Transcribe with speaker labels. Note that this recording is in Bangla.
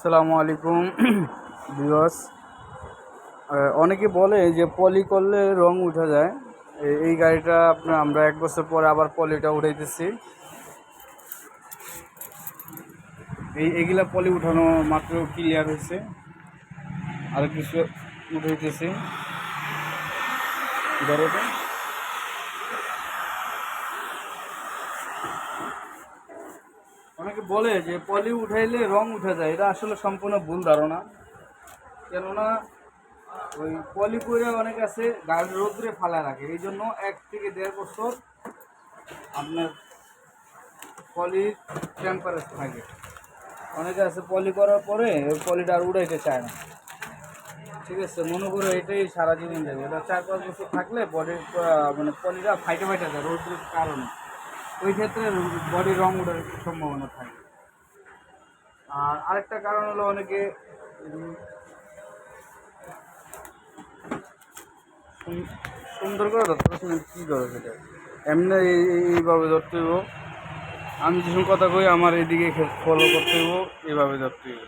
Speaker 1: আসসালামু আলাইকুম ভিউয়ার্স। অনেকে বলে যে পলি করলে রং উঠা যায়। এই গাড়িটা আমরা 1 বছর পরে আবার পলিটা উঠাইতেছি। এইগুলা পলি উঠানো মাত্র ক্লিয়ার হয়েছে, আর কিছু উঠাইতেছি গাড়িটা। অনেকে বলে যে পলি উঠাইলে রং উঠা যায়, এটা আসলে সম্পূর্ণ ভুল ধারণা। কেননা ওই পলি করে অনেক আছে গাড়ি রোদ্রে ফালা রাখে, এই জন্য 1 থেকে 1.5 বছর আপনার পলির টেম্পারেচার থাকে। অনেকে আছে পলি করার পরে ওই পলিটা আর উড়াইতে চায় না। ঠিক আছে, মনে করো এটাই সারা জীবন যাবে, এটা 4-5 বছর থাকলে বডির মানে পলিটা ফাইটে ফাইটে যায় রোদ্রের কারণে। ওই ক্ষেত্রে বডির রং ওঠার সম্ভাবনা থাকে। আর আরেকটা কারণ হলো অনেকে সুন্দর করে ধরতে কী করে সেটা এমনি এইভাবে ধরতে হইব। আমি যখন কথা কই আমার এদিকে ফলো করতে হইব, এইভাবে ধরতে হইব।